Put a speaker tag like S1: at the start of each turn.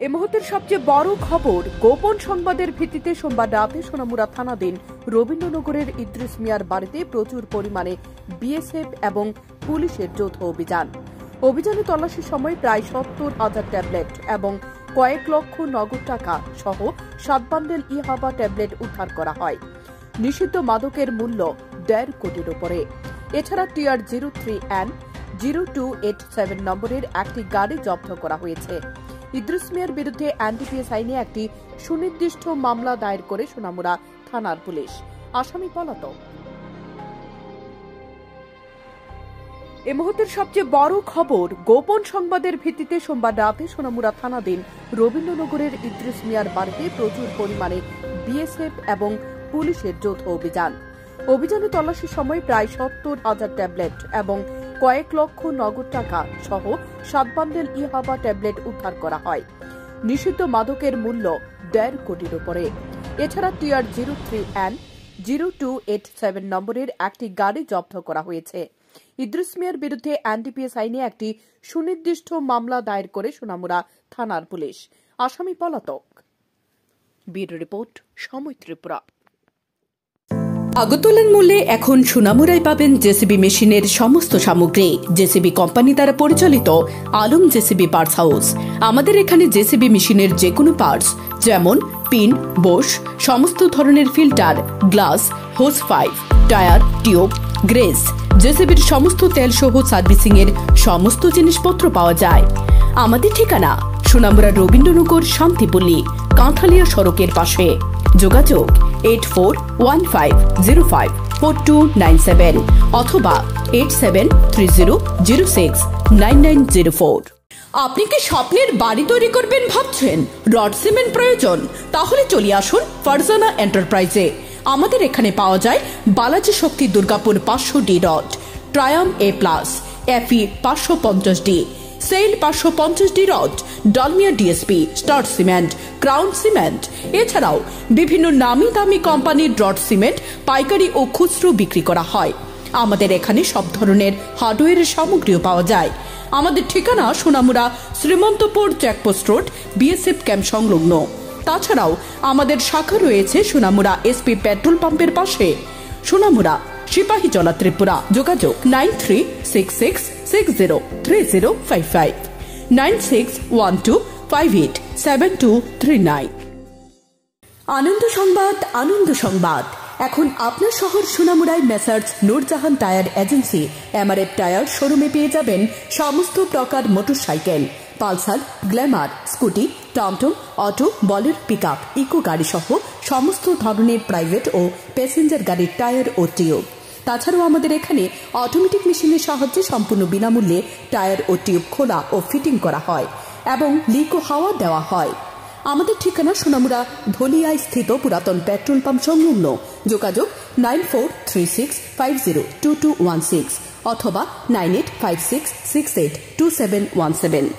S1: এই মুহূর্তের সবচেয়ে বড় খবর, গোপন সংবাদের ভিত্তিতে সোমবার রাতে সোনামুড়া থানাধীন রবীন্দ্রনগরের ইদ্রিস মিয়ার বাড়িতে প্রচুর পরিমাণে বিএসএফ এবং পুলিশের যৌথ অভিযানে তল্লাশির সময় প্রায় ৭০,০০০ ট্যাবলেট এবং কয়েক লক্ষ নগদ টাকা সহ ৭ বান্ডেল ইয়াবা ট্যাবলেট উদ্ধার করা হয়। নিষিদ্ধ মাদকের মূল্য ১.৫ কোটির উপরে। এছাড়া টিআর 03N0287 নম্বরের একটি গাড়ি জব্দ করা হয়েছে। ইদ্রিস মিয়ার বিরুদ্ধে এনডিপিএস আইনে একটি সুনির্দিষ্ট মামলা দায়ের করে সোনামুড়া থানার পুলিশ। আসামি পলাতক। এই মুহূর্তের সবচেয়ে বড় খবর, গোপন সংবাদের ভিত্তিতে সোমবার রাতে সোনামুড়া থানাধীন রবীন্দ্রনগরের ইদ্রিস মিয়ার বাড়িতে প্রচুর পরিমাণে বিএসএফ এবং পুলিশের যৌথ অভিযানে তল্লাশির সময় প্রায় ৭০,০০০ ট্যাবলেট এবং কয়েক লক্ষ নগদ টাকা সহ ৭ বান্ডেল ইয়াবা ট্যাবলেট উদ্ধার করা হয়। নিষিদ্ধ মাদকের মূল্য ১.৫ কোটির উপরে। এছাড়া টিআর 03N0287 নম্বরের একটি গাড়ি জব্দ করা হয়েছে। ইদ্রিস মিয়ার বিরুদ্ধে এনডিপিএস আইনে একটি সুনির্দিষ্ট মামলা দায়ের করে সোনামুড়া থানার পুলিশ। আসামি পলাতক। ব্যুরো রিপোর্ট, সময় ত্রিপুরা।
S2: আগরতলার মূল্যে এখন সোনামুড়ায় পাবেন জেসিবি মেশিনের সমস্ত সামগ্রী। জেসিবি কোম্পানি দ্বারা পরিচালিত আলম জেসিবি পার্টস হাউস। আমাদের এখানে জেসিবি মেশিনের যে কোনো পার্টস যেমন পিন, বোশ, সমস্ত ধরনের filter, glass, hose pipe, tyre, tube, grease, জেসিবির সমস্ত তেল সহ সার্ভিসিং এর সমস্ত জিনিসপত্র পাওয়া যায়। আমাদের ঠিকানা সোনামুড়া রবীন্দ্রনগর শান্তিপল্লী, কাঁঠালিয়া সড়কের পাশে। যোগাযোগ 8415054297 অথবা 8730069904। আপনি কি স্বপ্নের বাড়ি তৈরি করবেন ভাবছেন? রড সিমেন্ট প্রয়োজন? তাহলে চলে আসুন ফারজানা এন্টারপ্রাইজে। আমাদের এখানে পাওয়া যায় বালাজি শক্তি দুর্গাপুর 500D রড, ট্রায়াম A+, FE 550D, SAIL 550D rod, Dalmia DSP, star cement, crown cement. এছাড়াও বিভিন্ন নামি দামি কোম্পানির রড সিমেন্ট পাইকারি ও খুচরো বিক্রি করা হয়। আমাদের এখানে সব ধরনের হার্ডওয়্যারের সামগ্রীও পাওয়া যায়। আমাদের ঠিকানা Sonamura Srimantapur checkpost road, BSF camp সংলগ্ন। তাছাড়াও আমাদের শাখা রয়েছে সোনামুড়া এসপি পেট্রোল পাম্পের পাশে, সোনামুড়া সিপাহীজলা, ত্রিপুরা। যোগাযোগ 9366603055, 9612587239। আনন্দ সংবাদ, আনন্দ সংবাদ। এখন আপনার শহর সোনামুড়ায় messrs Noorjahan tyre agency MRF tyre শোরুমে পেয়ে যাবেন সমস্ত প্রকার মোটরসাইকেল, পালসার, গ্ল্যামার, স্কুটি, টমটম, অটো, বলেরো, পিকআপ, ইকো গাড়ি সহ সমস্ত ধরনের প্রাইভেট ও প্যাসেঞ্জার গাড়ির টায়ার ও টিউব। তাছাড়াও আমাদের এখানে অটোমেটিক মেশিনের সাহায্যে সম্পূর্ণ বিনামূল্যে টায়ার ও টিউব খোলা ও ফিটিং করা হয় এবং লিক ও হাওয়া দেওয়া হয়। আমাদের ঠিকানা সোনামুড়া ধলিয়ায় স্থিত পুরাতন পেট্রোল পাম্প সংলগ্ন। যোগাযোগ 9436502216 অথবা 9856682717।